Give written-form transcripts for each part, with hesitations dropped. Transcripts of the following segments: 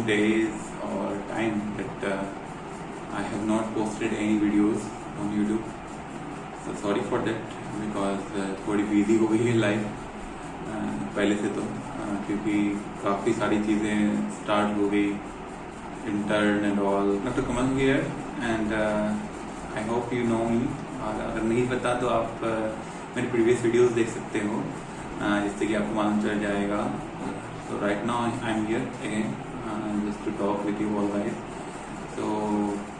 days or time that I have not posted any videos on YouTube. So sorry for that because थोड़ी busy हो गई है life पहले से तो क्योंकि काफ़ी सारी चीज़ें स्टार्ट हो गई, intern and all. Doctor Kamal here and I hope you know me. और अगर नहीं पता तो आप मेरे प्रीवियस वीडियोस देख सकते हो जिससे कि आपको मालूम चल जाएगा। So right now I am here again just to talk with you all guys. So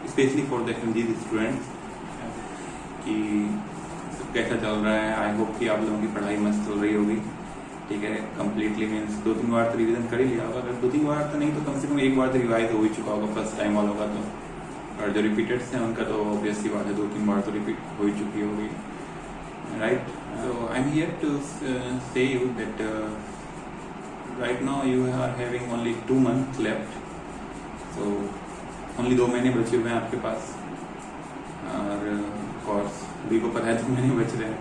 especially for the FMG students कि सब कैसा चल रहा है। आई होप कि आप लोगों की पढ़ाई मस्त चल रही होगी, ठीक है। कम्प्लीटली मीन्स 2-3 बार तो रिवीजन कर ही लिया होगा। अगर 2-3 बार तो नहीं तो कम से कम एक बार तो रिवाइज हो ही चुका होगा फर्स्ट टाइम वालों का तो। और जो रिपीटेड्स हैं उनका तो ऑब्वियस सी बात है 2-3 बार तो रिपीट हो ही चुकी होगी, right. So I am here to say you that right now you are having only 2 months left, so only 2 महीने बचे हुए हैं आपके पास। और कोर्स अभी को पता है 2 महीने बच रहे हैं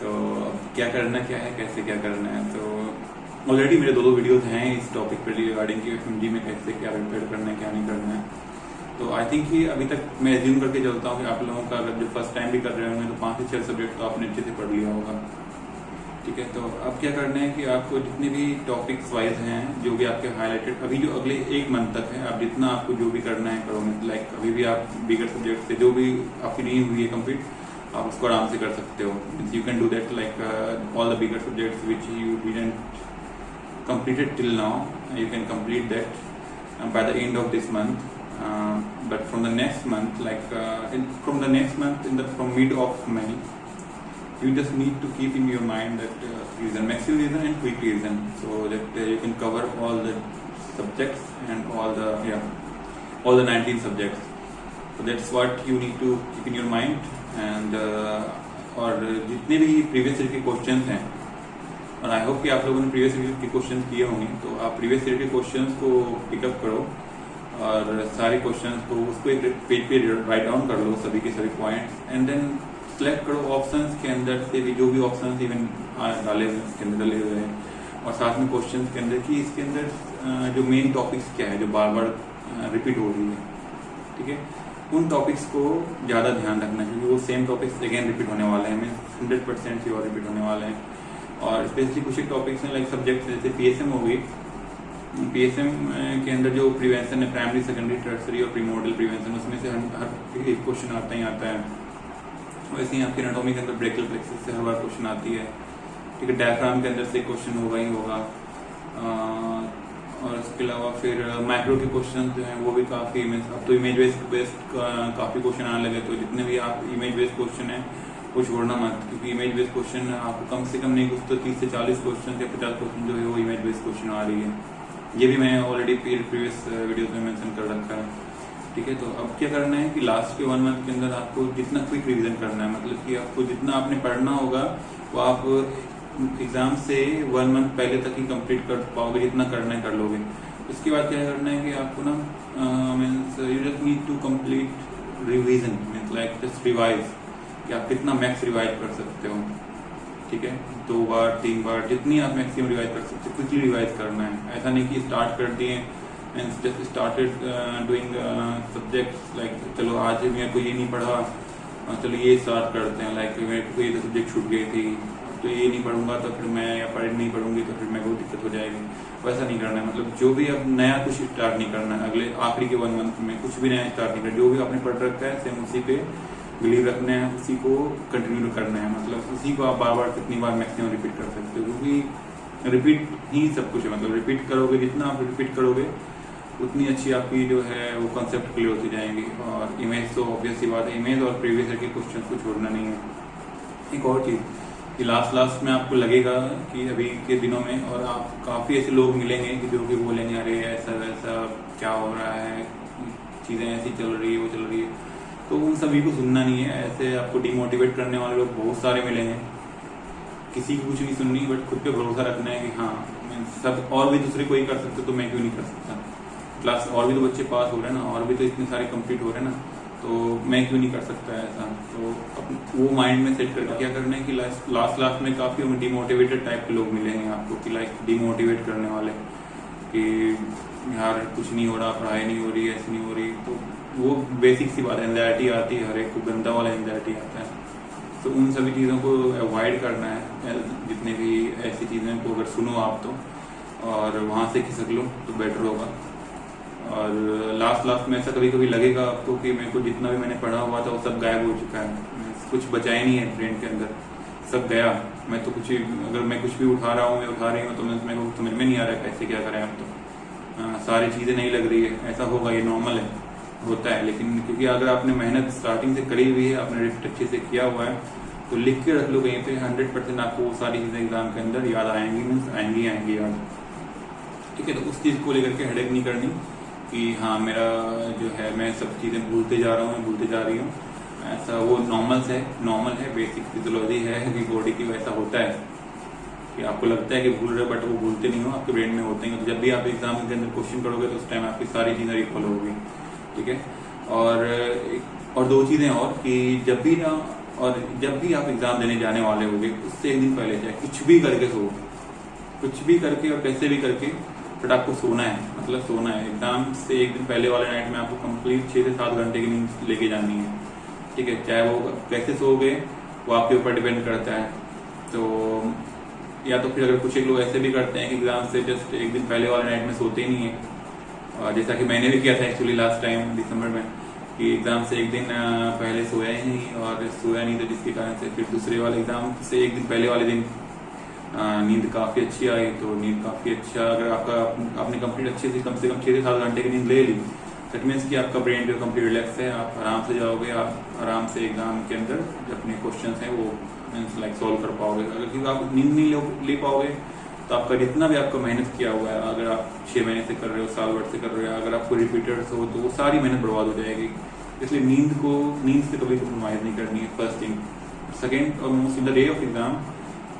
तो क्या करना क्या है, कैसे क्या करना है। तो ऑलरेडी मेरे 2 वीडियोस हैं इस टॉपिक पर रिगार्डिंग कि FMG में कैसे क्या प्रिपेयर करना है क्या नहीं करना है। तो आई थिंक कि अभी तक मैं एज्यूम करके चलता हूँ कि आप लोगों का अगर जो फर्स्ट टाइम भी कर रहे होंगे तो 5 से 6 सब्जेक्ट तो आपने अच्छे से पढ़ लिया होगा, ठीक है। तो अब क्या करना है कि आपको जितने भी टॉपिक्स वाइज हैं जो भी आपके हाईलाइटेड अभी जो अगले 1 मंथ तक है, आप जितना आपको जो भी करना है करो। लाइक अभी भी आप बिगर सब्जेक्ट से जो भी आपकी नहीं हुई है कंप्लीट आप उसको आराम से कर सकते हो। You can do that like all the bigger subjects which you didn't completed till now, you can complete that by the end of this month. But from the next month, like from mid of May, you just need to keep in your mind that revision, maximum revision and quick revision, so that you can cover all the subjects and all the 19 subjects. So that's what you need to keep in your mind. And और जितने भी previous year के questions हैं, और I hope कि आप लोगों ने प्रीवियस ईयर के क्वेश्चंस किए होंगे, तो आप प्रीवियस ईयर के क्वेश्चंस को पिकअप करो और सारे क्वेश्चंस को उसको एक पेज पे राइट डाउन कर लो सभी के सभी पॉइंट्स, एंड देन सेलेक्ट करो ऑप्शंस के अंदर से भी जो भी ऑप्शंस इवन डाले हुए इसके अंदर डले हुए हैं, और साथ में क्वेश्चंस के अंदर कि इसके अंदर जो मेन टॉपिक्स क्या है जो बार बार रिपीट हो रही है, ठीक है, उन टॉपिक्स को ज़्यादा ध्यान रखना क्योंकि वो सेम टॉपिक्स अगेन रिपीट होने वाले हैं, मीन्स 100% और रिपीट होने वाले हैं। और स्पेशली कुछ एक टॉपिक्स हैं लाइक सब्जेक्ट जैसे PSM हो गई। PSM के अंदर जो प्रिवेंशन है प्राइमरी सेकेंडरी टर्सरी और प्रीमोर्डियल प्रिवेंशन, उसमें से हर एक क्वेश्चन आता ही आता है। वैसे ही आपके एनाटॉमी के अंदर ब्रेकियल प्लेक्सस से हर बार क्वेश्चन आती है, ठीक है। डायफ्राम के अंदर से क्वेश्चन होगा ही होगा। और इसके अलावा फिर माइक्रो के क्वेश्चन जो हैं वो भी काफ़ी अब तो इमेज बेस्ड काफ़ी क्वेश्चन आने लगे, तो जितने भी आप इमेज बेस्ड क्वेश्चन हैं वो छोड़ना मत, क्योंकि इमेज बेस्ड क्वेश्चन आपको कम से कम नहीं कुछ तो 30 से 40 क्वेश्चन या 50 क्वेश्चन जो है वो इमेज बेस्ड क्वेश्चन आ रही है। ये भी मैंने ऑलरेडी प्रीवियस वीडियोस में मेंशन कर रखा है, ठीक है। तो अब क्या करना है कि लास्ट के 1 मंथ के अंदर आपको जितना क्विक रिवीजन करना है, मतलब कि आपको जितना आपने पढ़ना होगा वो आप एग्जाम से 1 मंथ पहले तक ही कंप्लीट कर पाओगे, जितना करना है कर लोगे। उसके बाद क्या करना है कि आपको ना means you just need to complete revision, means like just revise कि आप कितना मैक्स रिवाइज कर सकते हो, ठीक है। 2 बार 3 बार जितनी आप मैक्सिमम रिवाइज कर सकते हो क्विकली रिवाइज करना है। ऐसा नहीं कि स्टार्ट कर दिए and just started doing subjects like चलो आज मेरे को ये नहीं पढ़ा चलो ये स्टार्ट करते हैं, लाइक मेरे को ये सब्जेक्ट छूट गई थी तो ये नहीं पढ़ूंगा तो फिर मैं या नहीं पढ़ूंगी तो फिर मेरे को दिक्कत हो जाएगी। वैसा नहीं करना है, मतलब जो भी अब नया कुछ स्टार्ट नहीं करना है अगले आखिरी के 1 मंथ में, कुछ भी नया स्टार्ट नहीं करना। जो भी आपने पढ़ रखा है सेम उसी पे बिलीव रखना है, उसी को कंटिन्यू करना है, मतलब उसी को आप बार बार कितनी बार मैक्सिमम रिपीट कर सकते हो, क्योंकि रिपीट ही सब कुछ है। मतलब रिपीट करोगे जितना आप रिपीट करोगे उतनी अच्छी आपकी जो है वो कॉन्सेप्ट क्लियर होती जाएंगी। और इमेज तो ऑब्वियस सी बात है, इमेज और प्रीवियस ईयर के क्वेश्चन को छोड़ना नहीं है। एक और चीज़ कि लास्ट में आपको लगेगा कि अभी के दिनों में, और आप काफ़ी ऐसे लोग मिलेंगे कि जो कि बोलेंगे अरे ऐसा वैसा क्या हो रहा है, चीज़ें ऐसी चल रही है वो चल रही है, तो उन सभी को सुनना नहीं है। ऐसे आपको डिमोटिवेट करने वाले लोग बहुत सारे मिलेंगे, किसी की कुछ नहीं सुननी, बट खुद पे भरोसा रखना है कि हाँ सब और भी दूसरे कोई कर सकते तो मैं क्यों नहीं कर सकता। क्लास और भी तो बच्चे पास हो रहे हैं ना, और भी तो इतने सारे कंप्लीट हो रहे हैं ना, तो मैं क्यों नहीं कर सकता ऐसा। तो वो माइंड में सेट करके क्या करना है कि लास्ट में काफ़ी डिमोटिवेटेड टाइप के लोग मिलेंगे आपको, कि लाइक डिमोटिवेट करने वाले कि यार कुछ नहीं हो रहा, पढ़ाई नहीं हो रही, ऐसी नहीं हो रही, तो वो बेसिक सी बात है, एंजाइटी आती है, हर एक को गंदा वाला एंजाइटी आता है। तो उन सभी चीज़ों को अवॉइड करना है, जितने भी ऐसी चीज़ें को अगर सुनो आप तो, और वहाँ से खिसक लो तो बेटर होगा। और लास्ट में ऐसा कभी कभी लगेगा आपको कि मेरे को जितना भी मैंने पढ़ा हुआ था वो सब गायब हो चुका है, कुछ बचा ही नहीं है ब्रेन के अंदर, सब गया। मैं तो कुछ अगर मैं कुछ भी उठा रहा हूँ या उठा रही हूँ तो मेरे को समझ में नहीं आ रहा है कैसे क्या करें अब तो। सारी चीज़ें नहीं लग रही है, ऐसा होगा, ये नॉर्मल है, होता है। लेकिन क्योंकि अगर आपने मेहनत स्टार्टिंग से करी हुई है, आपने रिफ्ट अच्छे से किया हुआ है, तो लिख के रख लो कहीं पे, 100% आपको वो सारी चीज़ें एग्जाम के अंदर याद आएंगी, मीन्स आएंगी याद। ठीक है, तो उस चीज़ को लेकर के हेडेक नहीं करनी कि हाँ मेरा जो है मैं सब चीज़ें भूलते जा रहा हूँ, भूलते जा रही हूँ, ऐसा वो नॉर्मल है, बेसिक फिजियोलॉजी है कि बॉडी की, वैसा होता है कि आपको लगता है कि भूल रहे बट वो भूलते नहीं हो, आपके ब्रेन में होते हैं। तो जब भी आप एग्जाम के अंदर क्वेश्चन करोगे तो उस टाइम आपकी सारी चीज़ें रिकॉल होगी। ठीक है, और दो चीज़ें और कि जब भी आप एग्जाम देने जाने वाले होगे उससे एक दिन पहले, चाहे कुछ भी करके सो, कुछ भी करके और कैसे भी करके, बट आपको सोना है, मतलब सोना है। एग्जाम से एक दिन पहले वाले नाइट में आपको कंप्लीट 6 से 7 घंटे की नींद लेके जानी है। ठीक है, चाहे वो कैसे सोओगे वो आपके ऊपर डिपेंड करता है। तो या तो फिर अगर कुछ एक लोग ऐसे भी करते हैं कि एग्जाम से जस्ट एक दिन पहले वाले नाइट में सोते ही नहीं है, और जैसा कि मैंने भी किया था एक्चुअली लास्ट टाइम दिसंबर में, कि एग्जाम से एक दिन पहले सोया ही नहीं, और सोया नहीं तो जिसके कारण से फिर दूसरे वाले एग्जाम से एक दिन पहले वाले दिन नींद काफ़ी अच्छी आई। तो नींद काफ़ी अच्छा, अगर आपने कंप्लीट अच्छे से कम 6 से 7 घंटे की नींद ले ली, दैट मीन्स कि आपका ब्रेन जो कंप्लीट रिलैक्स है, आप आराम से जाओगे, आप आराम से एग्जाम के अंदर जो अपने क्वेश्चन हैं वो मीन्स लाइक सॉल्व कर पाओगे। अगर क्योंकि आप नींद नहीं ले पाओगे तो आपका जितना भी आपका मेहनत किया हुआ है, अगर आप 6 महीने से कर रहे हो, साल भर से कर रहे हो, अगर आपको रिपीटर्स हो तो वो सारी मेहनत बर्बाद हो जाएगी। इसलिए नींद से कभी कम्प्रोमाइज नहीं करनी है, फर्स्ट थिंग। सेकेंड और most, in the day of exam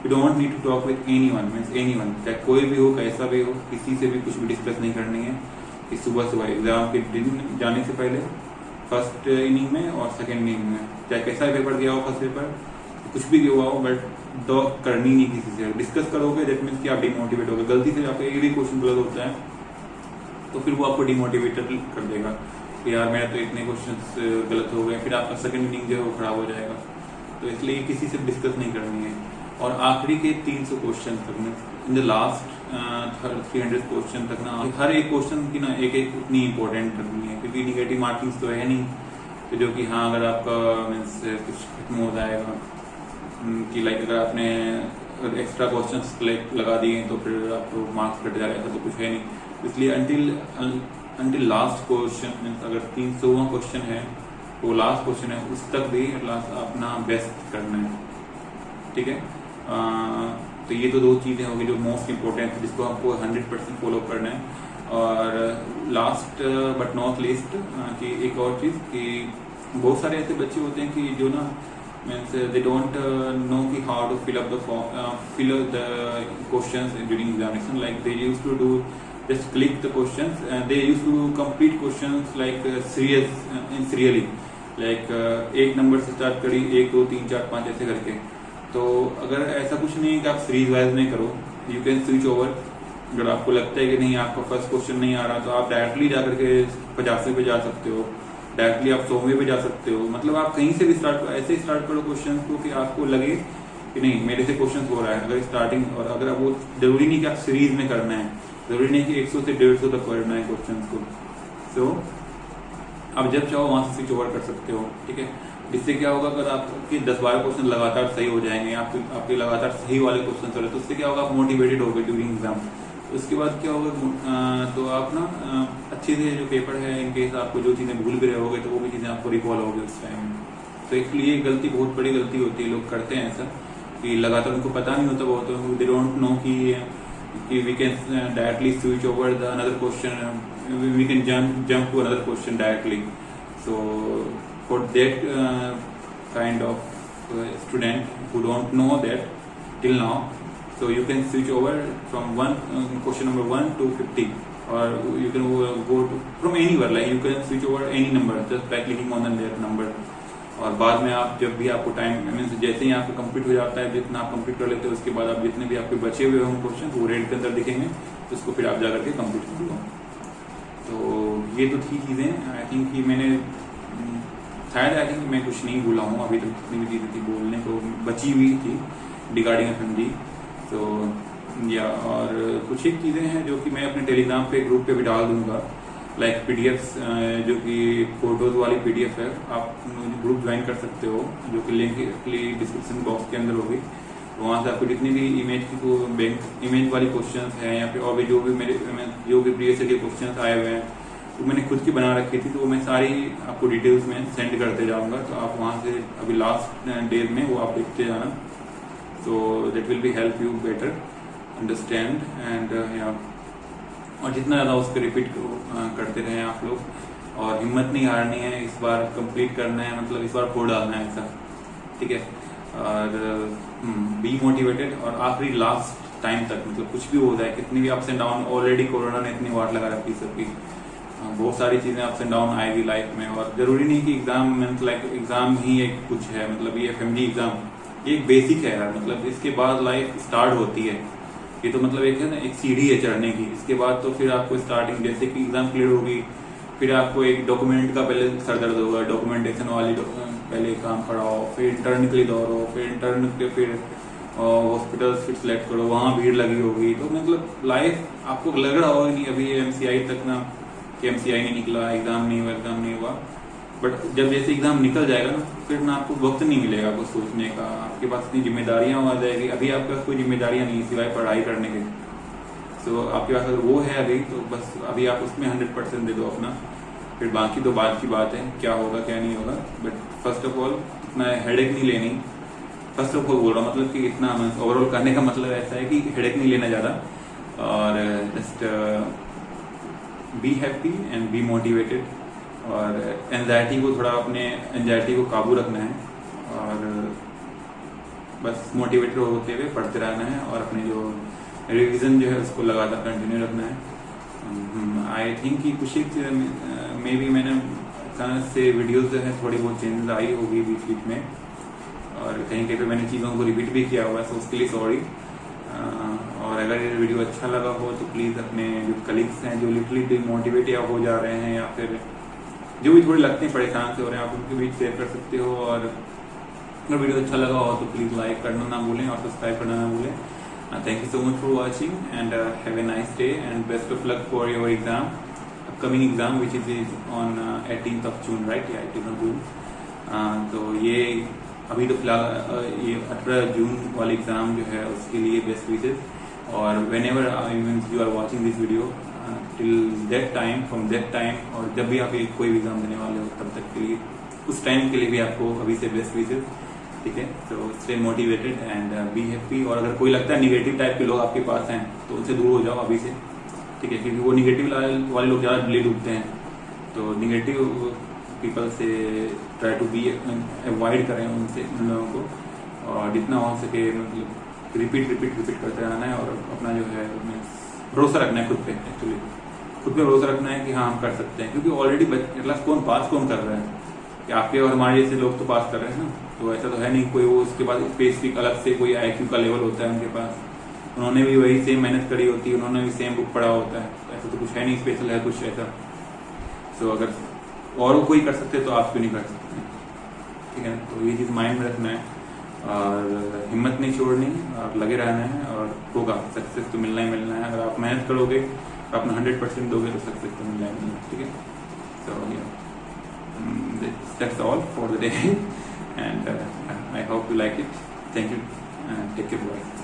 you don't need to talk with anyone, means anyone, चाहे कोई भी हो, कैसा भी हो, किसी से भी कुछ भी डिस्कस नहीं करनी है। कि सुबह एग्जाम के दिन जाने से पहले, फर्स्ट इनिंग में और सेकेंड इनिंग में, चाहे कैसा पेपर गया हो, फर्स्ट पेपर कुछ भी हुआ हो, बट टॉक करनी नहीं किसी से। डिस्कस करोगे दैट मीन्स कि आप डिमोटिवेट हो गए। गलती से आपका एक भी क्वेश्चन गलत होता है तो फिर वो आपको डिमोटिवेटेड कर देगा कि यार मेरा तो इतने क्वेश्चन गलत हो गए, फिर आपका सेकेंड इनिंग जो है वो खराब हो जाएगा। तो इसलिए किसी से डिस्कस नहीं करनी है। और आखिरी के 300 क्वेश्चन तक में, इन द लास्ट 300 क्वेश्चन तक ना, हर एक क्वेश्चन की ना एक उतनी इंपॉर्टेंट रखनी है, क्योंकि निगेटिव मार्किंग्स तो है नहीं तो जो कि हाँ अगर आपका मीन्स कुछ खत्म हो जाएगा कि लाइक अगर आपने एक्स्ट्रा क्वेश्चन लगा दिए तो फिर आपको मार्क्स कट जाएगा, तो कुछ है नहीं। इसलिए अंटिल लास्ट क्वेश्चन मीन्स अगर 300वां क्वेश्चन है वो लास्ट क्वेश्चन है, उस तक भी लास्ट अपना बेस्ट करना है। ठीक है, तो ये तो दो चीज़ें होगी जो मोस्ट इम्पोर्टेंट है, जिसको आपको 100% फॉलो करना है। और लास्ट बट नॉट लीस्ट कि एक और चीज़ कि बहुत सारे ऐसे बच्चे होते हैं कि जो ना मीन्स दे डोंट नो कि how to fill the questions during examination, like they used to do just click the questions and they used to complete questions like serially, like एक नंबर से स्टार्ट करी, 1 2 3 4 5 ऐसे करके। तो अगर ऐसा कुछ नहीं है कि आप सीरीज वाइज नहीं करो, यू कैन स्विच ओवर। अगर आपको लगता है कि नहीं आपका फर्स्ट क्वेश्चन नहीं आ रहा तो आप डायरेक्टली जाकर के 50वें पे जा सकते हो, डायरेक्टली आप 100वें पे जा सकते हो। मतलब आप कहीं से भी स्टार्ट करो, ऐसे स्टार्ट करो क्वेश्चन को कि आपको लगे कि नहीं मेरे से क्वेश्चन हो रहा है। अगर स्टार्टिंग, और अगर आप वो जरूरी नहीं कि आप सीरीज में करना है, जरूरी नहीं कि 100 से 150 तक करना है क्वेश्चन को। सो आप जब चाहो वहां से स्विच ओवर कर सकते हो। ठीक है, इससे क्या होगा, अगर आपके 10-12 क्वेश्चन लगातार सही हो जाएंगे, आपके लगातार सही वाले क्वेश्चन हो रहे तो उससे क्या होगा, आप मोटिवेटेड हो गए ड्यूरिंग एग्जाम। तो उसके बाद क्या होगा, तो आप ना अच्छे से जो पेपर है, इनकेस आपको जो चीज़ें भूल भी रहे होगे तो वो भी चीज़ें आपको रिकॉल होगी उस टाइम। तो इसलिए गलती, बहुत बड़ी गलती होती है, लोग करते हैं ऐसा कि लगातार उनको पता नहीं होता, बहुत दे डोंट नो कि we can directly switch over the another question, we can jump to another question directly. So for that kind of student who don't know that till now, so you can switch over from question number 1 to 50, or you can go to from anywhere, like you can switch over any number just by clicking on that number. और बाद में आप जब भी आपको time means जैसे ही आपको complete हो जाता है, जितना आप कंप्लीट कर लेते हो उसके बाद आप जितने भी आपके बचे हुए होंगे क्वेश्चन वो रेड के अंदर दिखेंगे, तो उसको फिर आप जाकर के कंप्लीट कर लो। तो ये तो थी चीज़ें। आई थिंक कि मैंने शायद आई थिंक मैं कुछ नहीं बोला हूँ अभी तक, जितनी भी चीज़ें थी बोलने को बची हुई थी रिगार्डिंग FMG। तो या और कुछ एक चीज़ें हैं जो कि मैं अपने टेलीग्राम पे ग्रुप पे भी डाल दूंगा, लाइक PDFs जो कि फोटोज़ वाली PDF है, आप ग्रुप ज्वाइन कर सकते हो, जो कि लिंक डिस्क्रिप्शन बॉक्स के अंदर होगी। तो वहाँ से आपको जितनी भी इमेज की को इमेज वाली क्वेश्चंस हैं या फिर और भी जो भी प्रीवियस के क्वेश्चंस आए हुए हैं तो मैंने खुद की बना रखी थी, तो वो मैं सारी आपको डिटेल्स में सेंड करते जाऊँगा। तो आप वहाँ से अभी लास्ट डेज में वो आप देखते जाना, तो that will be help you better understand and या और जितना ज़्यादा उसको रिपीट करते रहें आप लोग, और हिम्मत नहीं हारनी है, इस बार कंप्लीट करना है, मतलब इस बार फोड़ डालना है ऐसा, ठीक है। और बी मोटिवेटेड, और आखिरी लास्ट टाइम तक मतलब कुछ भी हो जाए, कितनी भी ups and down, already corona ने इतनी वाट लगा रखी सबकी, बहुत सारी चीज़ें अप्स एंड डाउन आएगी लाइफ में। और ज़रूरी नहीं कि एग्जाम मीन्स लाइक एग्जाम ही एक कुछ है, मतलब ये FMG एग्जाम ये एक बेसिक है यार, मतलब इसके बाद लाइफ स्टार्ट होती है। ये तो मतलब एक है ना, एक सीढ़ी है चढ़ने की। इसके बाद तो फिर आपको स्टार्टिंग जैसे कि एग्जाम क्लियर होगी, फिर आपको एक डॉक्यूमेंट का पहले सर दर्द होगा, डॉक्यूमेंटेशन वाली पहले काम कराओ, फिर इंटर्न के लिए दौड़ो, फिर इंटर्न के फिर हॉस्पिटल्स फिर सेलेक्ट करो, वहाँ भीड़ लगी होगी। तो मतलब लाइफ आपको लग रहा होगा नहीं अभी MCI तक ना, कि MCI नहीं निकला, एग्जाम नहीं हुआ, बट जब जैसे एग्जाम निकल जाएगा ना, फिर ना आपको वक्त नहीं मिलेगा कुछ सोचने का, आपके पास इतनी जिम्मेदारियां आ जाएगी। अभी आपके पास कोई जिम्मेदारियां नहीं सिवाय पढ़ाई करने के। सो आपके पास अगर वो है अभी, तो बस अभी आप उसमें 100% दे दो अपना, फिर बाकी तो बात की बात है, क्या होगा क्या नहीं होगा। बट फर्स्ट ऑफ ऑल इतना हेडेक नहीं लेनी, फर्स्ट ऑफ ऑल बोल रहा हूँ, मतलब कि इतना ओवरऑल करने का मतलब ऐसा है कि हेडेक नहीं लेना ज़्यादा, और just be happy and be motivated, और एंजाइटी को थोड़ा अपने एंजाइटी को काबू रखना है, और बस मोटिवेटेड होते हुए पढ़ते रहना है, और अपने जो रिवीजन जो है उसको लगातार कंटिन्यू रखना है। आई थिंक कि कुछ एक में भी मैंने अचानक से वीडियोस जो है थोड़ी बहुत चेंजेस आई होगी बीच बीच में, और कहीं कहीं पे मैंने चीज़ों को रिपीट भी किया हुआ है, तो उसके लिए सॉरी। और अगर ये वीडियो अच्छा लगा हो तो प्लीज़ अपने जो कलीग्स हैं जो लिटरली डिमोटिवेट या हो जा रहे हैं, या फिर जो भी थोड़े लगते हैं परेशान से हो रहे हैं, आप उनके बीच शेयर कर सकते हो। और अगर वीडियो अच्छा लगा हो तो प्लीज़ लाइक करना ना भूलें और सब्सक्राइब करना ना भूलें। Thank you so much for watching and have a nice day and best of luck for your exam, upcoming exam which is on 18th of June, right, या 18th of June। तो ये अभी तो फिलहाल ये 18 जून वाली एग्ज़ाम जो है उसके लिए बेस्ट विशेस, और whenever you are watching this video till that time, from that time, और जब भी आप कोई भी एग्जाम देने वाले हो तब तक के लिए, उस टाइम के लिए भी आपको अभी से बेस्ट विशेस, ठीक है। तो stay motivated and be happy. और अगर कोई लगता है निगेटिव टाइप के लोग आपके पास हैं तो उनसे दूर हो जाओ अभी से, ठीक है, क्योंकि वो निगेटिव वाले लोग ज़्यादा जल्दी डूबते हैं। तो निगेटिव पीपल से ट्राई टू बी अवॉइड करें उनसे, उन लोगों को, और जितना हो सके मतलब रिपीट करते रहना है, और अपना जो है भरोसा रखना है खुद पे, एक्चुअली खुद पे भरोसा रखना है कि हाँ हम कर सकते हैं, क्योंकि ऑलरेडी क्लास कौन कर रहा है, कि आपके और हमारे जैसे लोग तो पास कर रहे हैं ना। तो ऐसा तो है नहीं कोई वो उसके बाद स्पेसिफिक अलग से कोई IQ का लेवल होता है उनके पास, उन्होंने भी वही सेम मेहनत करी होती है, उन्होंने भी सेम बुक पढ़ा होता है, तो ऐसा तो कुछ है नहीं स्पेशल है कुछ ऐसा। सो अगर और कोई कर सकते तो आप क्यों नहीं कर सकते, ठीक है। तो ये चीज़ माइंड में रखना है, और हिम्मत नहीं छोड़नी, और लगे रहना है, और होगा सक्सेस तो मिलना ही मिलना है। अगर आप मेहनत करोगे, अपना 100% दोगे तो सक्सेस तो मिलना ही मिलना है, ठीक है। सो that's all for the day and I hope you like it. Thank you and take care. Bye.